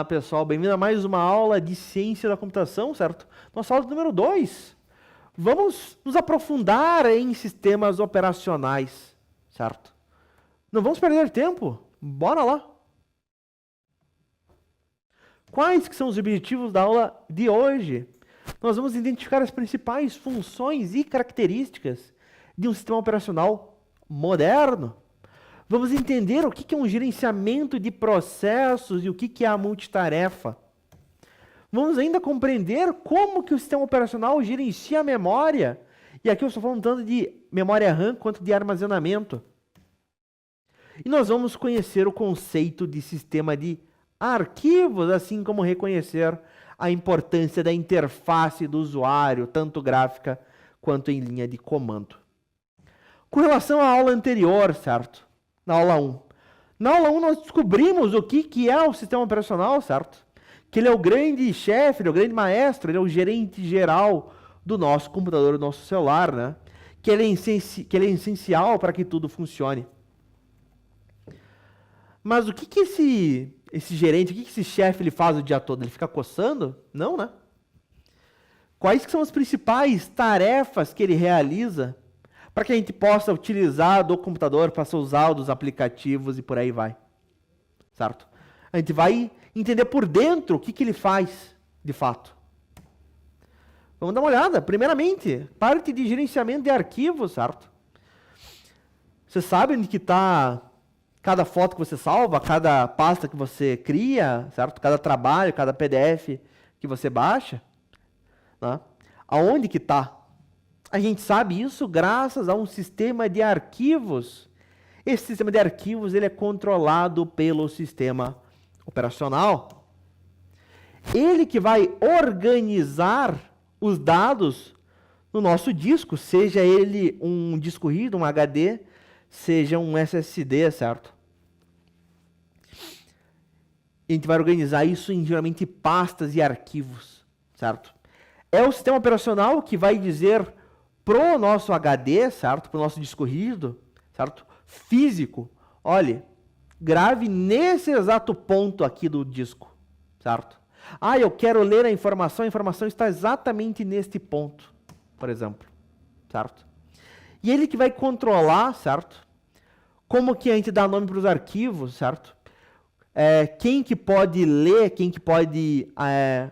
Olá, pessoal. Bem-vindo a mais uma aula de ciência da computação, certo? Nossa aula número 2. Vamos nos aprofundar em sistemas operacionais, certo? Não vamos perder tempo. Bora lá. Quais que são os objetivos da aula de hoje? Nós vamos identificar as principais funções e características de um sistema operacional moderno. Vamos entender o que é um gerenciamento de processos e o que é a multitarefa. Vamos ainda compreender como que o sistema operacional gerencia a memória. E aqui eu estou falando tanto de memória RAM quanto de armazenamento. E nós vamos conhecer o conceito de sistema de arquivos, assim como reconhecer a importância da interface do usuário, tanto gráfica quanto em linha de comando. Com relação à aula anterior, certo? Na aula 1. Na aula 1 nós descobrimos o que é o sistema operacional, certo? Que ele é o grande chefe, ele é o grande maestro, ele é o gerente geral do nosso computador, do nosso celular, né? Que ele é essencial para que tudo funcione. Mas o que esse gerente, o que esse chefe ele faz o dia todo? Ele fica coçando? Não, né? Quais que são as principais tarefas que ele realiza para que a gente possa utilizar do computador, para usar dos aplicativos e por aí vai? Certo? A gente vai entender por dentro o que ele faz, de fato. Vamos dar uma olhada. Primeiramente, parte de gerenciamento de arquivos, certo? Você sabe onde que está cada foto que você salva, cada pasta que você cria, certo? Cada trabalho, cada PDF que você baixa, né? Aonde que está? A gente sabe isso graças a um sistema de arquivos. Esse sistema de arquivos ele é controlado pelo sistema operacional. Ele que vai organizar os dados no nosso disco, seja ele um disco rígido, um HD, seja um SSD, certo? A gente vai organizar isso em geralmente pastas e arquivos, certo? É o sistema operacional que vai dizer pro nosso HD, certo? Pro nosso disco rígido, certo? Físico, olha, grave nesse exato ponto aqui do disco, certo? Ah, eu quero ler a informação está exatamente neste ponto, por exemplo, certo? E ele que vai controlar, certo? Como que a gente dá nome para os arquivos, certo? Quem que pode ler, quem que pode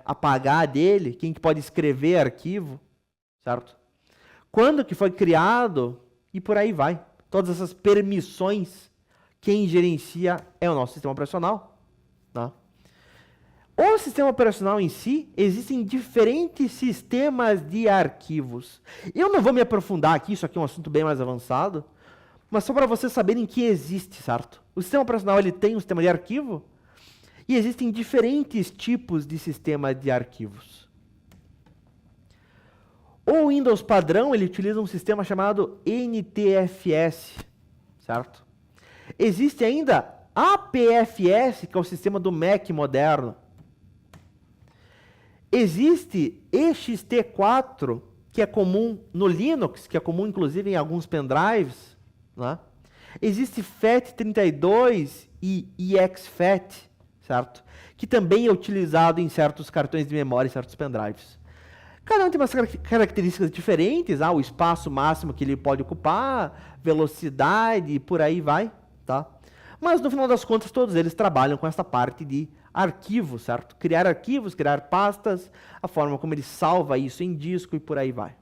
apagar dele, quem que pode escrever arquivo, certo? Quando que foi criado e por aí vai. Todas essas permissões, quem gerencia é o nosso sistema operacional. Tá? O sistema operacional em si, existem diferentes sistemas de arquivos. Eu não vou me aprofundar aqui, isso aqui é um assunto bem mais avançado, mas só para vocês saberem que existe, certo? O sistema operacional ele tem um sistema de arquivo e existem diferentes tipos de sistema de arquivos. O Windows padrão, ele utiliza um sistema chamado NTFS, certo? Existe ainda APFS, que é o sistema do Mac moderno. Existe ext4, que é comum no Linux, que é comum inclusive em alguns pendrives, né? Existe FAT32 e exFAT, certo? Que também é utilizado em certos cartões de memória e certos pendrives. Cada um tem umas características diferentes, o espaço máximo que ele pode ocupar, velocidade e por aí vai, tá? Mas no final das contas todos eles trabalham com essa parte de arquivos, certo? Criar arquivos, criar pastas, a forma como ele salva isso em disco e por aí vai.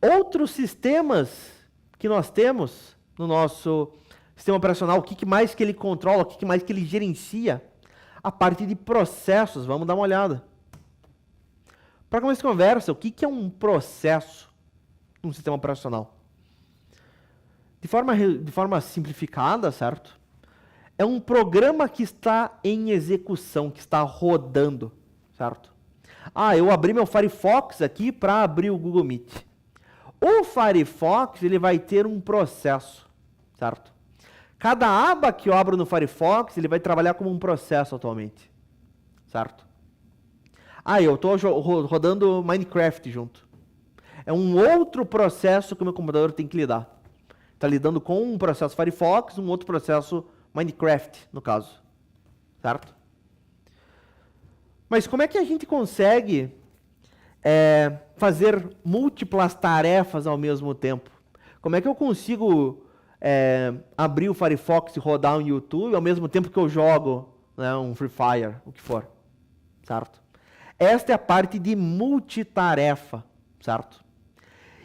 Outros sistemas que nós temos no nosso sistema operacional, o que mais que ele controla, o que mais que ele gerencia? A parte de processos, vamos dar uma olhada. Para começar a conversa, o que é um processo num sistema operacional? De forma simplificada, certo? É um programa que está em execução, que está rodando, certo? Eu abri meu Firefox aqui para abrir o Google Meet. O Firefox ele vai ter um processo, certo? Cada aba que eu abro no Firefox, ele vai trabalhar como um processo atualmente, certo? Eu estou rodando Minecraft junto. É um outro processo que o meu computador tem que lidar. Está lidando com um processo Firefox, um outro processo Minecraft, no caso, certo? Mas como é que a gente consegue fazer múltiplas tarefas ao mesmo tempo? Como é que eu consigo abrir o Firefox e rodar um YouTube ao mesmo tempo que eu jogo, né, um Free Fire, o que for, certo? Esta é a parte de multitarefa, certo?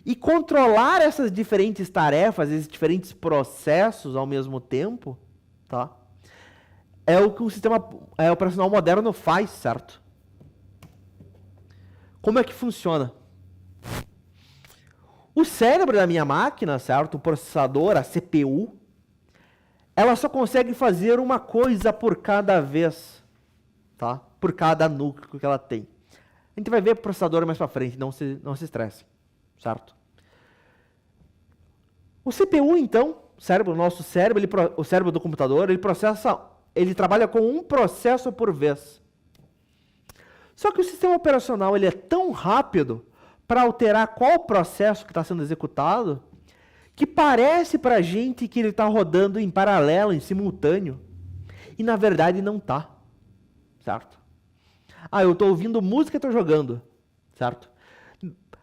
E controlar essas diferentes tarefas, esses diferentes processos ao mesmo tempo, tá? É o que um sistema operacional moderno faz, certo? Como é que funciona? O cérebro da minha máquina, certo? O processador, a CPU, ela só consegue fazer uma coisa por cada vez, tá? Por cada núcleo que ela tem. A gente vai ver o processador mais para frente, não se estresse, certo? O CPU, então, o nosso cérebro, o cérebro do computador, ele trabalha com um processo por vez. Só que o sistema operacional ele é tão rápido para alterar qual processo que está sendo executado, que parece para a gente que ele está rodando em paralelo, em simultâneo. E na verdade não está, certo? Ah, eu estou ouvindo música e estou jogando, certo?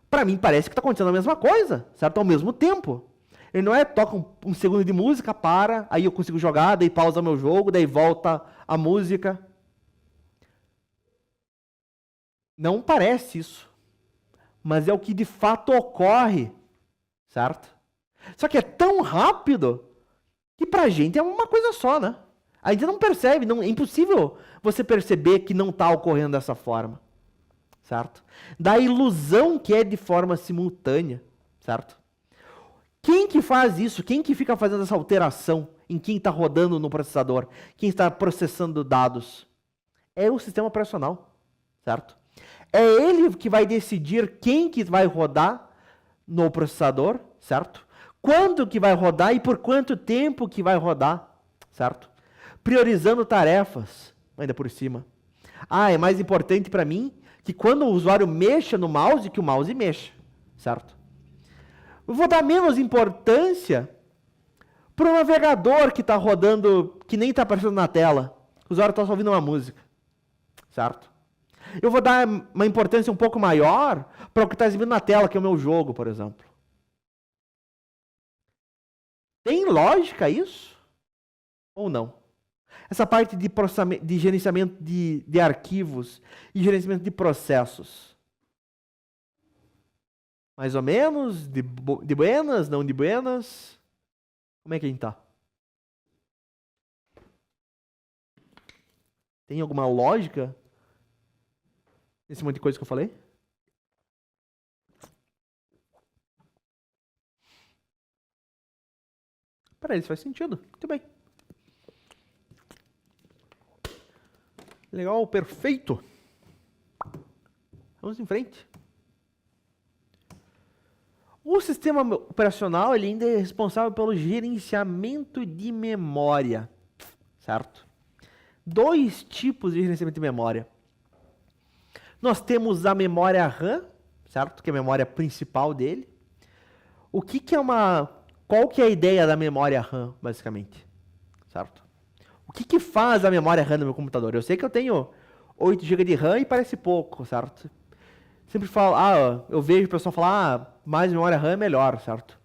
Para mim parece que está acontecendo a mesma coisa, certo? Ao mesmo tempo. Ele não toca um segundo de música, para, aí eu consigo jogar, daí pausa meu jogo, daí volta a música. Não parece isso, mas é o que de fato ocorre, certo? Só que é tão rápido que pra gente é uma coisa só, né? A gente não percebe, é impossível você perceber que não está ocorrendo dessa forma, certo? Da ilusão que é de forma simultânea, certo? Quem que faz isso? Quem que fica fazendo essa alteração em quem está rodando no processador? Quem está processando dados? É o sistema operacional, certo? É ele que vai decidir quem que vai rodar no processador, certo? Quando que vai rodar e por quanto tempo que vai rodar, certo? Priorizando tarefas, ainda por cima. Ah, é mais importante para mim que quando o usuário mexa no mouse, que o mouse mexa, certo? Eu vou dar menos importância para o navegador que está rodando, que nem está aparecendo na tela. O usuário está só ouvindo uma música, certo? Eu vou dar uma importância um pouco maior para o que está exibindo na tela, que é o meu jogo, por exemplo. Tem lógica isso? Ou não? Essa parte de processamento, de gerenciamento de arquivos e gerenciamento de processos. Mais ou menos? De buenas? Não de buenas? Como é que a gente tá? Tem alguma lógica nesse monte de coisa que eu falei? Para eles faz sentido. Muito bem. Legal, perfeito. Vamos em frente. O sistema operacional ele ainda é responsável pelo gerenciamento de memória, certo? Dois tipos de gerenciamento de memória. Nós temos a memória RAM, certo? Que é a memória principal dele. O que que é qual que é a ideia da memória RAM, basicamente? Certo? O que que faz a memória RAM no meu computador? Eu sei que eu tenho 8 GB de RAM e parece pouco, certo? Sempre falo, eu vejo o pessoal falar, mais memória RAM é melhor, certo?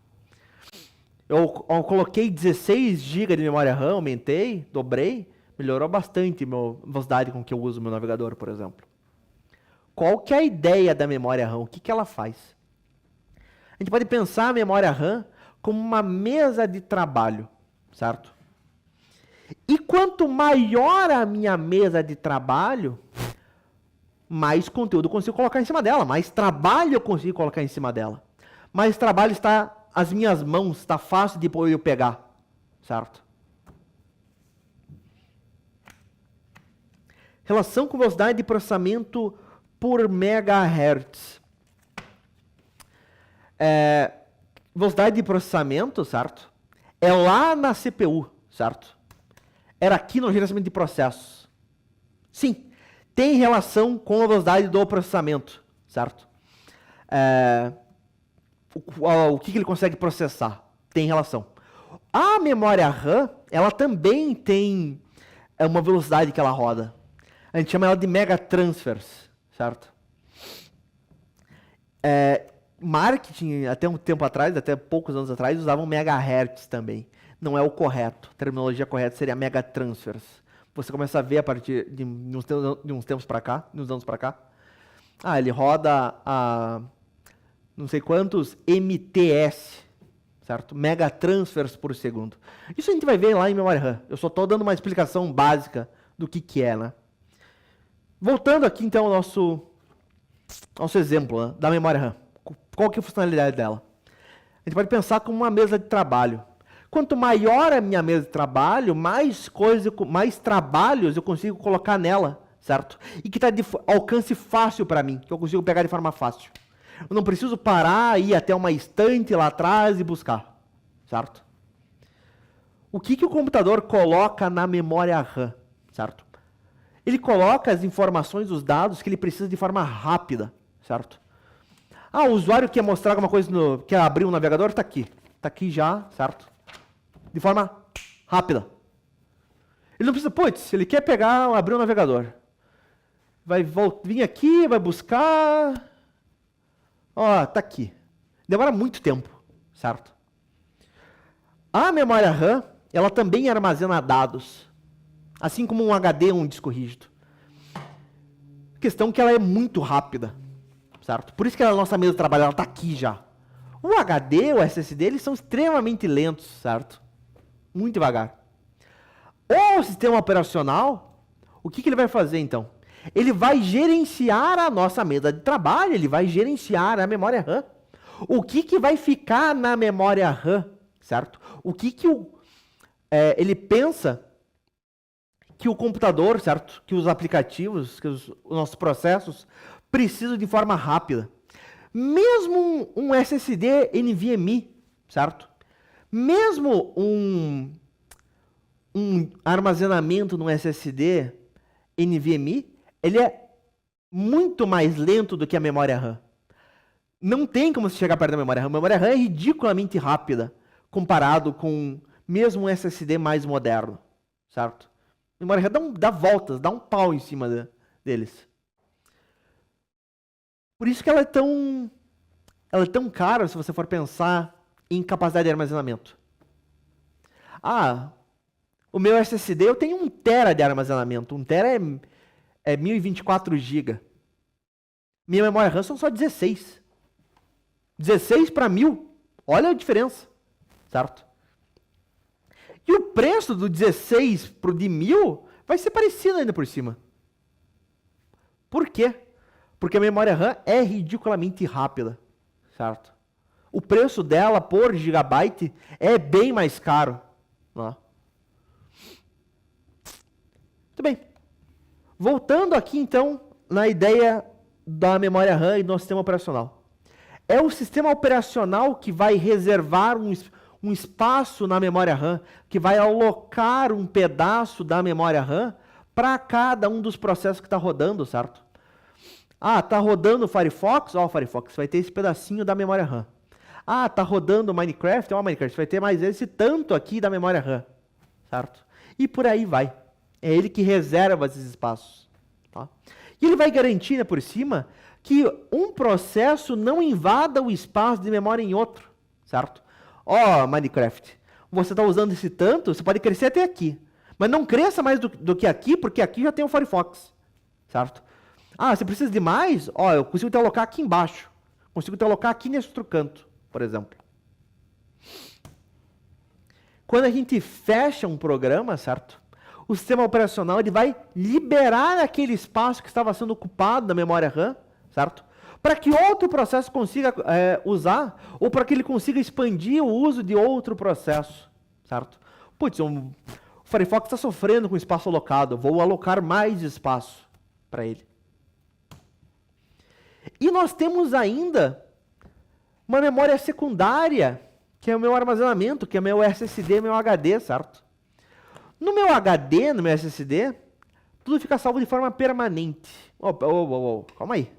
Eu coloquei 16 GB de memória RAM, aumentei, dobrei, melhorou bastante a velocidade com que eu uso o meu navegador, por exemplo. Qual que é a ideia da memória RAM? O que que ela faz? A gente pode pensar a memória RAM como uma mesa de trabalho, certo? E quanto maior a minha mesa de trabalho, mais conteúdo eu consigo colocar em cima dela, mais trabalho eu consigo colocar em cima dela. Mais trabalho está às minhas mãos, está fácil de eu pegar, certo? Relação com velocidade de processamento por megahertz. Velocidade de processamento, certo? É lá na CPU, certo? Era aqui no gerenciamento de processos. Sim, tem relação com a velocidade do processamento, certo? O que ele consegue processar? Tem relação. A memória RAM, ela também tem uma velocidade que ela roda. A gente chama ela de megatransfers, certo? Marketing, até um tempo atrás, até poucos anos atrás, usavam megahertz também. Não é o correto. A terminologia correta seria megatransfers. Você começa a ver a partir de uns tempos para cá, de uns anos para cá. Ele roda a não sei quantos MTS, certo? Megatransfers por segundo. Isso a gente vai ver lá em memória RAM. Eu só estou dando uma explicação básica do que é, né? Voltando aqui então ao nosso exemplo, né, da memória RAM. Qual que é a funcionalidade dela? A gente pode pensar como uma mesa de trabalho. Quanto maior a minha mesa de trabalho, mais trabalhos eu consigo colocar nela, certo? E que está de alcance fácil para mim, que eu consigo pegar de forma fácil. Eu não preciso parar, ir até uma estante lá atrás e buscar, certo? O que o computador coloca na memória RAM, certo? Ele coloca as informações, os dados que ele precisa de forma rápida, certo? O usuário quer mostrar alguma coisa, quer abrir um navegador, está aqui. Está aqui já, certo? De forma rápida. Ele não precisa, ele quer abrir um navegador. Vai vir aqui, vai buscar. Tá aqui. Demora muito tempo, certo? A memória RAM, ela também armazena dados. Assim como um HD, um disco rígido. A questão é que ela é muito rápida, certo? Por isso que a nossa mesa de trabalho está aqui já. O HD, o SSD, eles são extremamente lentos, certo? Muito devagar. O sistema operacional, o que ele vai fazer então? Ele vai gerenciar a nossa mesa de trabalho, ele vai gerenciar a memória RAM. O que vai ficar na memória RAM, certo? O que ele pensa que o computador, certo? Que os aplicativos, que os nossos processos precisam de forma rápida. Mesmo um SSD NVMe, certo? Mesmo um armazenamento no SSD NVMe, ele é muito mais lento do que a memória RAM. Não tem como se chegar perto da memória RAM. A memória RAM é ridiculamente rápida comparado com mesmo um SSD mais moderno, certo? A memória RAM dá voltas, dá um pau em cima deles. Por isso que ela é tão cara se você for pensar em capacidade de armazenamento. O meu SSD, eu tenho 1 TB de armazenamento. 1 TB é 1024 GB. Minha memória RAM são só 16. 16 para 1000. Olha a diferença, certo? E o preço do 16 para o de 1000 vai ser parecido ainda por cima. Por quê? Porque a memória RAM é ridiculamente rápida, certo? O preço dela por gigabyte é bem mais caro. Muito bem. Voltando aqui então na ideia da memória RAM e do sistema operacional. É o sistema operacional que vai reservar um espaço na memória RAM, que vai alocar um pedaço da memória RAM para cada um dos processos que está rodando, certo? Está rodando o Firefox? O Firefox vai ter esse pedacinho da memória RAM. Está rodando o Minecraft? O Minecraft vai ter mais esse tanto aqui da memória RAM, certo? E por aí vai. É ele que reserva esses espaços. Tá? E ele vai garantir, né, por cima, que um processo não invada o espaço de memória em outro, certo? Minecraft, você está usando esse tanto, você pode crescer até aqui. Mas não cresça mais do que aqui, porque aqui já tem o Firefox, certo? Você precisa de mais? Eu consigo te alocar aqui embaixo. Consigo te alocar aqui nesse outro canto, por exemplo. Quando a gente fecha um programa, certo? O sistema operacional ele vai liberar aquele espaço que estava sendo ocupado da memória RAM, certo? Para que outro processo consiga usar, ou para que ele consiga expandir o uso de outro processo, certo? O Firefox está sofrendo com espaço alocado, vou alocar mais espaço para ele. E nós temos ainda uma memória secundária, que é o meu armazenamento, que é o meu SSD, meu HD, certo? No meu HD, no meu SSD, tudo fica salvo de forma permanente. Calma aí.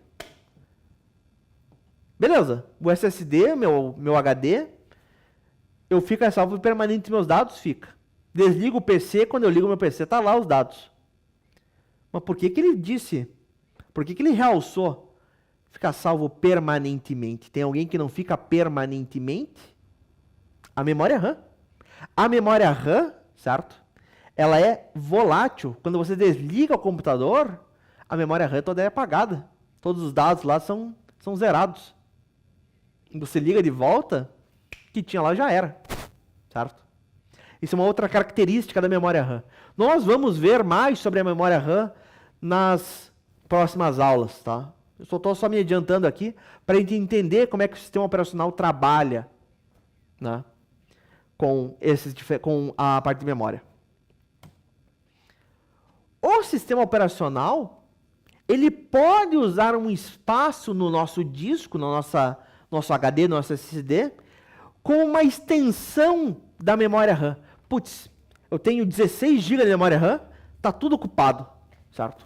Beleza, o SSD, meu HD, Eu fico salvo permanente meus dados? Fica. Desligo o PC, quando eu ligo meu PC, tá lá os dados. Mas por que que ele disse? Por que que ele realçou? Fica salvo permanentemente. Tem alguém que não fica permanentemente? A memória RAM. A memória RAM, certo? Ela é volátil. Quando você desliga o computador, a memória RAM toda é apagada. Todos os dados lá são zerados. Você liga de volta, o que tinha lá já era, certo? Isso é uma outra característica da memória RAM. Nós vamos ver mais sobre a memória RAM nas próximas aulas, tá? Eu estou só me adiantando aqui para a gente entender como é que o sistema operacional trabalha, né, com a parte de memória. O sistema operacional, ele pode usar um espaço no nosso disco, no nosso HD, no nosso SSD, com uma extensão da memória RAM. Putz, eu tenho 16 GB de memória RAM, tá tudo ocupado, certo?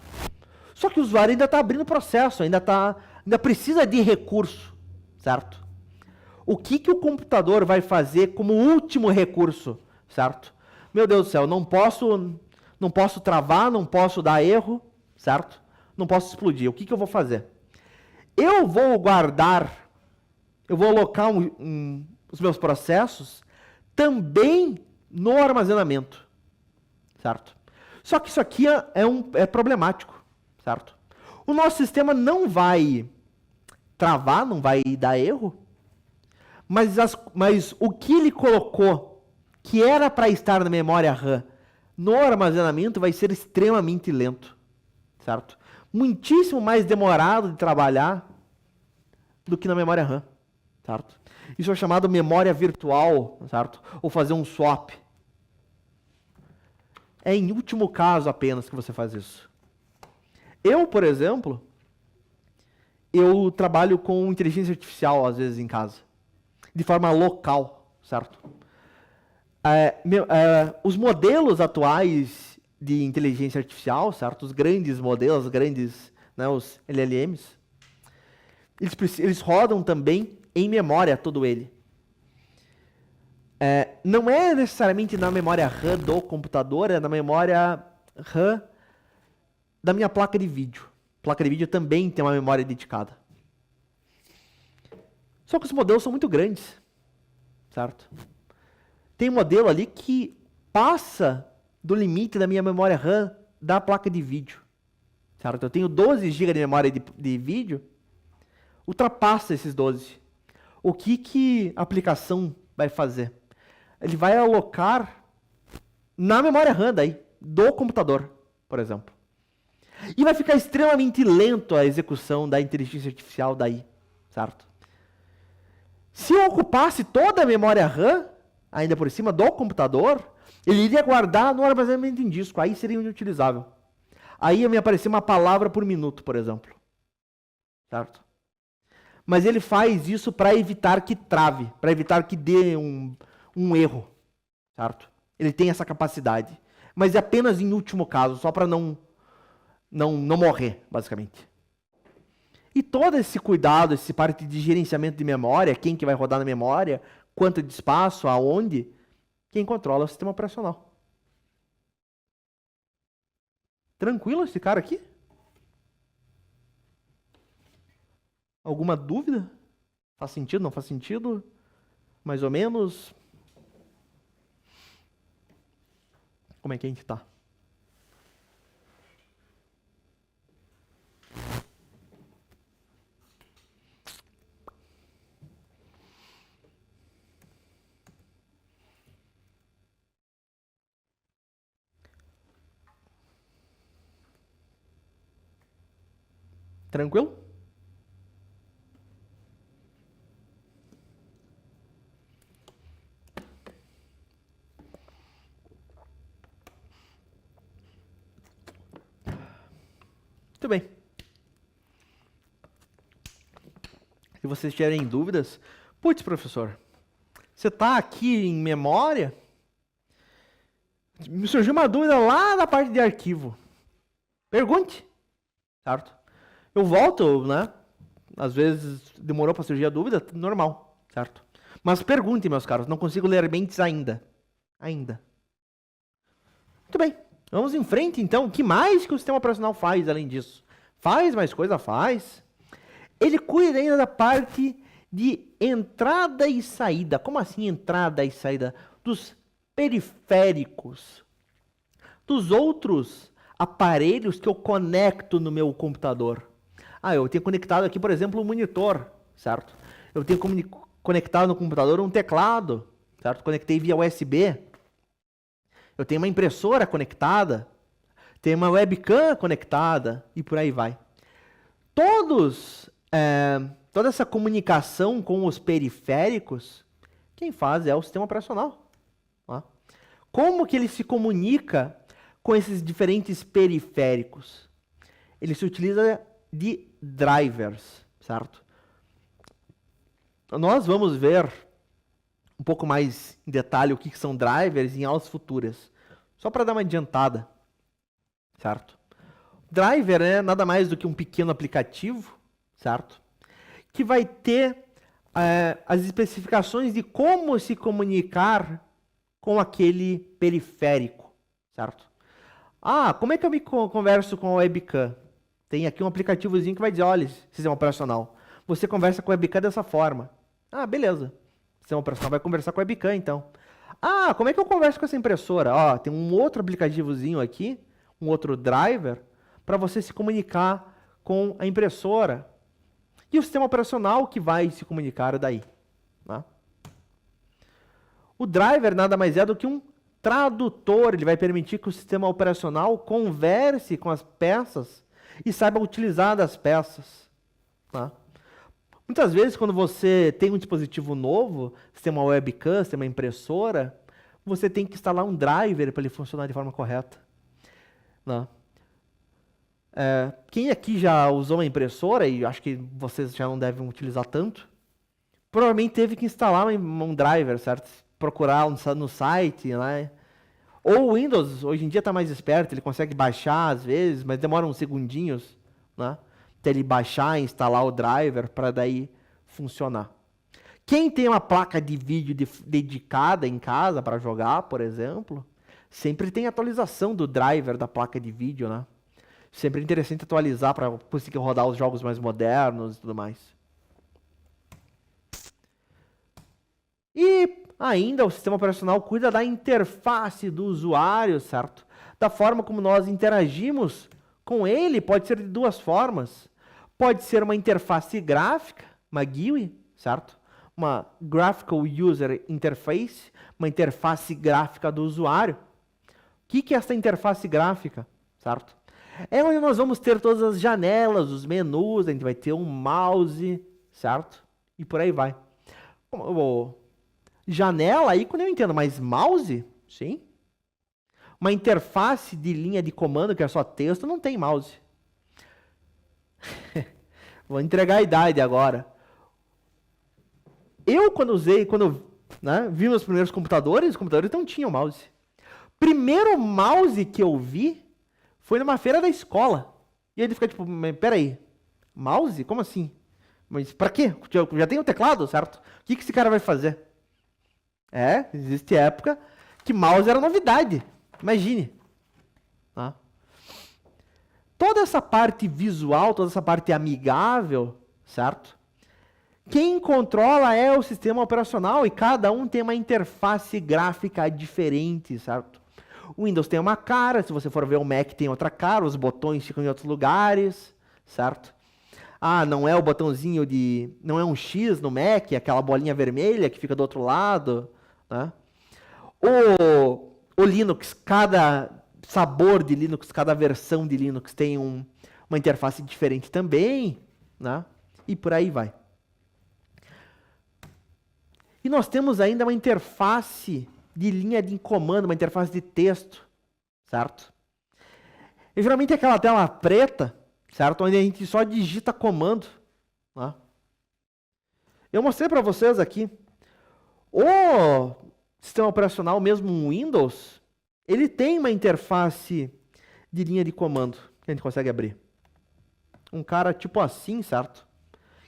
Só que o usuário ainda está abrindo processo, ainda precisa de recurso, certo? O que que o computador vai fazer como último recurso, certo? Meu Deus do céu, não posso travar, não posso dar erro, certo? Não posso explodir. O que que eu vou fazer? Eu vou alocar os meus processos também no armazenamento, certo? Só que isso aqui é problemático, certo? O nosso sistema não vai travar, não vai dar erro, mas o que ele colocou, que era para estar na memória RAM, no armazenamento, vai ser extremamente lento, certo? Muitíssimo mais demorado de trabalhar do que na memória RAM, certo? Isso é chamado memória virtual, certo? Ou fazer um swap. É em último caso apenas que você faz isso. Eu, por exemplo, eu trabalho com inteligência artificial às vezes em casa, de forma local, certo? Os modelos atuais de inteligência artificial, certo? Os grandes modelos, né, os LLMs, eles rodam também em memória todo ele. Não é necessariamente na memória RAM do computador, é na memória RAM da minha placa de vídeo. A placa de vídeo também tem uma memória dedicada. Só que os modelos são muito grandes, certo? Tem um modelo ali que passa do limite da minha memória RAM da placa de vídeo, certo? Eu tenho 12 GB de memória de vídeo, ultrapassa esses 12. O que a aplicação vai fazer? Ele vai alocar na memória RAM daí, do computador, por exemplo. E vai ficar extremamente lento a execução da inteligência artificial daí, certo? Se eu ocupasse toda a memória RAM, ainda por cima do computador, ele iria guardar no armazenamento em disco, aí seria inutilizável. Aí ia me aparecer uma palavra por minuto, por exemplo, certo? Mas ele faz isso para evitar que trave, para evitar que dê um erro, certo? Ele tem essa capacidade, mas é apenas em último caso, só para não morrer, basicamente. E todo esse cuidado, esse parte de gerenciamento de memória, quem que vai rodar na memória, quanto de espaço, aonde, quem controla é o sistema operacional. Tranquilo esse cara aqui? Alguma dúvida? Faz sentido, não faz sentido? Mais ou menos? Como é que a gente tá? Tranquilo? Muito bem. Se vocês tiverem dúvidas, putz, professor, você está aqui em memória? Me surgiu uma dúvida lá na parte de arquivo. Pergunte, certo? Eu volto, né? Às vezes demorou para surgir a dúvida, normal, certo? Mas perguntem, meus caros, não consigo ler mentes ainda. Ainda. Muito bem. Vamos em frente, então. O que mais que o sistema operacional faz além disso? Faz mais coisa? Faz. Ele cuida ainda da parte de entrada e saída. Como assim entrada e saída? Dos periféricos. Dos outros aparelhos que eu conecto no meu computador. Ah, eu tenho conectado aqui, por exemplo, um monitor, certo? Eu tenho conectado no computador um teclado, certo? Conectei via USB. Eu tenho uma impressora conectada, tenho uma webcam conectada e por aí vai. Toda essa comunicação com os periféricos, quem faz é o sistema operacional. Tá? Como que ele se comunica com esses diferentes periféricos? Ele se utiliza de drivers, certo? Nós vamos ver um pouco mais em detalhe o que são drivers em aulas futuras. Só para dar uma adiantada, certo? Driver é nada mais do que um pequeno aplicativo, certo? Que vai ter as especificações de como se comunicar com aquele periférico, certo? Ah, como é que eu me converso com a webcam? Tem aqui um aplicativozinho que vai dizer, olha, sistema operacional, você conversa com a webcam dessa forma. Ah, beleza. O sistema operacional vai conversar com a webcam, então. Ah, como é que eu converso com essa impressora? Ó, tem um outro aplicativozinho aqui, um outro driver, para você se comunicar com a impressora. E o sistema operacional que vai se comunicar daí. Tá? O driver nada mais é do que um tradutor. Ele vai permitir que o sistema operacional converse com as peças e saiba utilizar das peças. Tá? Muitas vezes, quando você tem um dispositivo novo, você tem uma webcam, você tem uma impressora, você tem que instalar um driver para ele funcionar de forma correta. Né? Quem aqui já usou uma impressora, e acho que vocês já não devem utilizar tanto, provavelmente teve que instalar um driver, certo? Procurar no site, né? Ou o Windows, hoje em dia está mais esperto, ele consegue baixar às vezes, mas demora uns segundinhos, né? Até ele baixar e instalar o driver para daí funcionar. Quem tem uma placa de vídeo dedicada em casa para jogar, por exemplo, sempre tem atualização do driver da placa de vídeo, né? Sempre é interessante atualizar para conseguir rodar os jogos mais modernos e tudo mais. E ainda o sistema operacional cuida da interface do usuário, certo? Da forma como nós interagimos com ele, pode ser de duas formas. Pode ser uma interface gráfica, uma GUI, certo? Uma Graphical User Interface, uma interface gráfica do usuário. O que é essa interface gráfica, certo? É onde nós vamos ter todas as janelas, os menus, a gente vai ter um mouse, certo? E por aí vai. Janela, ícone eu entendo, mas mouse? Sim. Uma interface de linha de comando, que é só texto, não tem mouse. Vou entregar a idade agora. Quando vi meus primeiros computadores, os computadores não tinham mouse. Primeiro mouse que eu vi foi numa feira da escola. E ele fica tipo, peraí, mouse? Como assim? Mas pra quê? Já tem o teclado, certo? O que esse cara vai fazer? Existe época que mouse era novidade. Imagine. Tá? Toda essa parte visual, toda essa parte amigável, certo? Quem controla é o sistema operacional e cada um tem uma interface gráfica diferente, certo? O Windows tem uma cara, se você for ver o Mac tem outra cara, os botões ficam em outros lugares, certo? Ah, não é o botãozinho não é um X no Mac, é aquela bolinha vermelha que fica do outro lado, né? O Linux, cada sabor de Linux, cada versão de Linux tem uma interface diferente também, né? E por aí vai. E nós temos ainda uma interface de linha de comando, uma interface de texto, certo? E geralmente é aquela tela preta, certo? Onde a gente só digita comando. Né? Eu mostrei para vocês aqui. O sistema operacional, mesmo o Windows, ele tem uma interface de linha de comando que a gente consegue abrir. Um cara tipo assim, certo?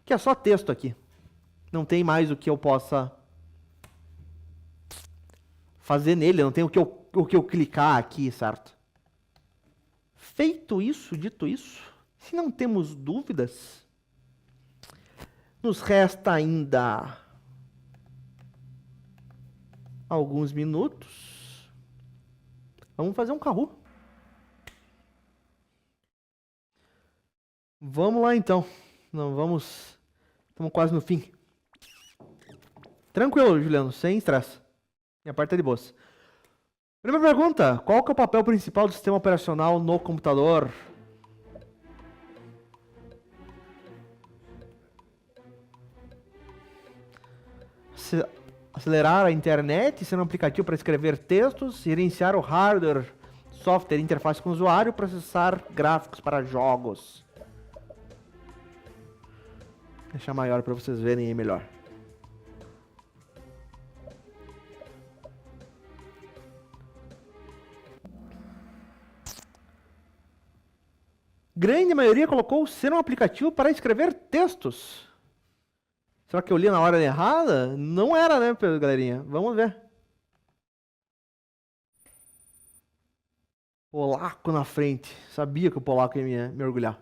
Que é só texto aqui. Não tem mais o que eu possa fazer nele, não tem o que eu clicar aqui, certo? Feito isso, dito isso, se não temos dúvidas, nos resta ainda alguns minutos. Vamos fazer um Kahoot. Vamos lá então. Não vamos. Estamos quase no fim. Tranquilo, Juliano, sem estresse. Minha parte tá de boas. Primeira pergunta: qual que é o papel principal do sistema operacional no computador? Acelerar a internet, ser um aplicativo para escrever textos, gerenciar o hardware, software, interface com o usuário, processar gráficos para jogos. Vou deixar maior para vocês verem aí melhor. Grande maioria colocou ser um aplicativo para escrever textos. Será que eu li na hora errada? Não era, né, galerinha? Vamos ver. Polaco na frente. Sabia que o polaco ia me orgulhar.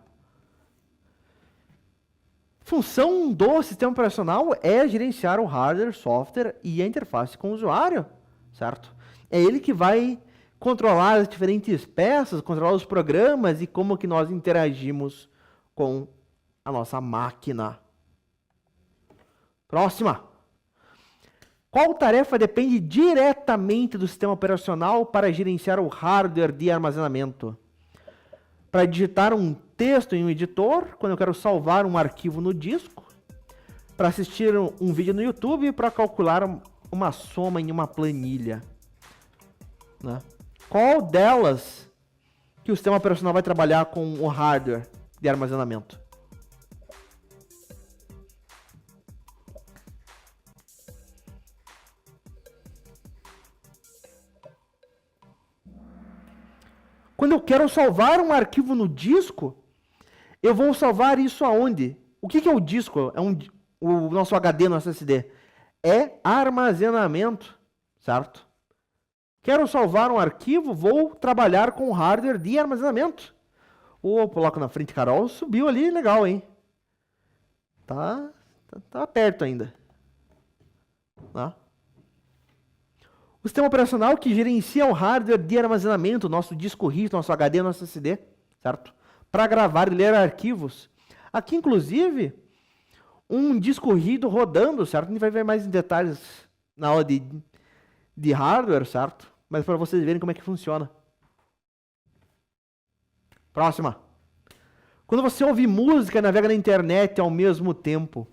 Função do sistema operacional é gerenciar o hardware, software e a interface com o usuário, certo? É ele que vai controlar as diferentes peças, controlar os programas e como que nós interagimos com a nossa máquina. Próxima. Qual tarefa depende diretamente do sistema operacional para gerenciar o hardware de armazenamento? Para digitar um texto em um editor, quando eu quero salvar um arquivo no disco, para assistir um vídeo no YouTube, para calcular uma soma em uma planilha. Né? Qual delas que o sistema operacional vai trabalhar com o hardware de armazenamento? Quando eu quero salvar um arquivo no disco, eu vou salvar isso aonde? O que é o disco? É o nosso HD, nosso SSD. É armazenamento, certo? Quero salvar um arquivo, vou trabalhar com hardware de armazenamento. Ô, coloco na frente, Carol, subiu ali, legal, hein? Tá perto ainda. Tá? O sistema operacional que gerencia o hardware de armazenamento, nosso disco rígido, nosso HD, nosso SSD, certo? Para gravar e ler arquivos. Aqui, inclusive, um disco rígido rodando, certo? A gente vai ver mais em detalhes na aula de hardware, certo? Mas para vocês verem como é que funciona. Próxima. Quando você ouve música e navega na internet ao mesmo tempo,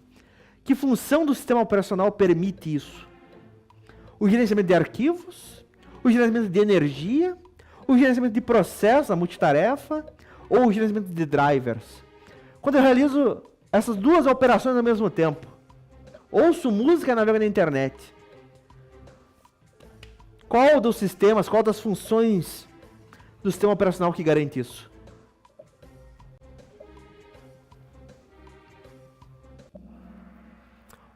que função do sistema operacional permite isso? O gerenciamento de arquivos, o gerenciamento de energia, o gerenciamento de processos, a multitarefa, ou o gerenciamento de drivers. Quando eu realizo essas duas operações ao mesmo tempo, ouço música e navego na internet, qual dos sistemas, qual das funções do sistema operacional que garante isso?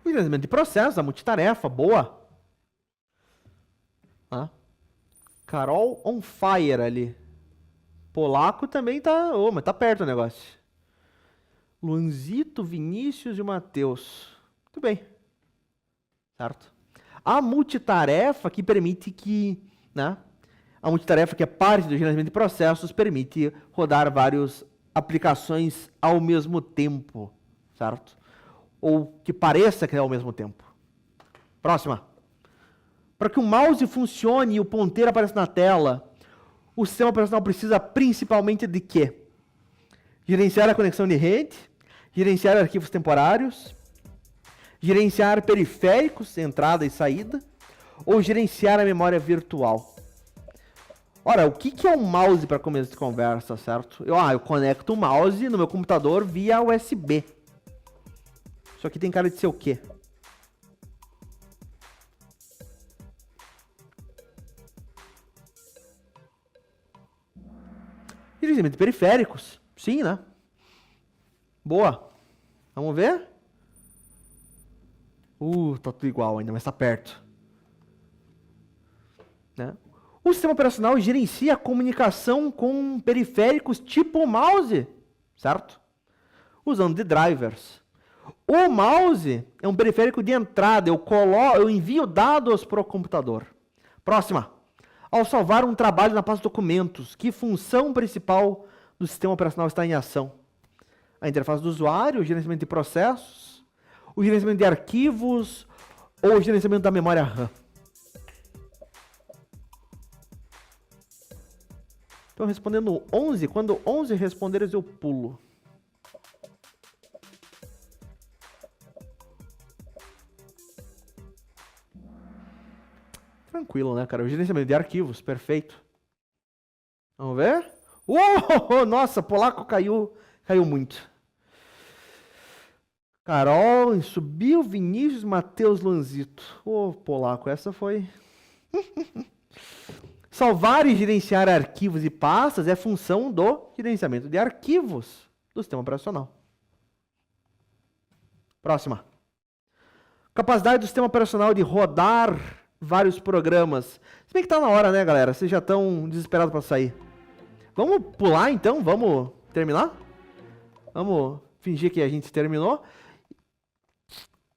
O gerenciamento de processos, a multitarefa, boa. Carol on fire ali. Polaco também tá... mas tá perto o negócio. Luanzito, Vinícius e o Matheus. Muito bem. Certo? A multitarefa que permite que... Né? A multitarefa que é parte do gerenciamento de processos permite rodar várias aplicações ao mesmo tempo. Certo? Ou que pareça que é ao mesmo tempo. Próxima. Para que o mouse funcione e o ponteiro apareça na tela, o sistema operacional precisa principalmente de quê? Gerenciar a conexão de rede, gerenciar arquivos temporários, gerenciar periféricos, entrada e saída, ou gerenciar a memória virtual. Ora, o que é um mouse para começo de conversa, certo? Eu conecto o mouse no meu computador via USB. Isso aqui tem cara de ser o quê? Gerenciamento de periféricos. Sim, né? Boa. Vamos ver? Tá tudo igual ainda, mas tá perto. né? O sistema operacional gerencia a comunicação com periféricos tipo mouse, certo? Usando de drivers. O mouse é um periférico de entrada, eu envio dados para o computador. Próxima. Ao salvar um trabalho na pasta de documentos, que função principal do sistema operacional está em ação? A interface do usuário, o gerenciamento de processos, o gerenciamento de arquivos ou o gerenciamento da memória RAM. Então, respondendo 11, quando 11 responderes, eu pulo. Tranquilo, né, cara? O gerenciamento de arquivos, perfeito. Vamos ver? Nossa, polaco caiu muito. Carol, subiu, Vinícius, Matheus, Lanzito. Polaco, essa foi... Salvar e gerenciar arquivos e pastas é função do gerenciamento de arquivos do sistema operacional. Próxima. Capacidade do sistema operacional de rodar vários programas. Se bem que tá na hora, né, galera? Vocês já estão desesperados para sair. Vamos pular, então? Vamos terminar? Vamos fingir que a gente terminou.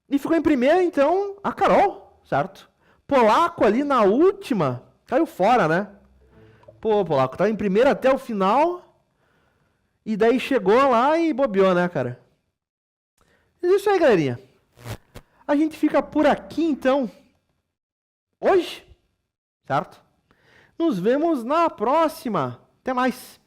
E ficou em primeiro, então, a Carol, certo? Polaco ali na última... Caiu fora, né? Pô, Polaco, tá em primeiro até o final. E daí chegou lá e bobeou, né, cara? Mas é isso aí, galerinha. A gente fica por aqui, então. Hoje. Certo? Nos vemos na próxima. Até mais.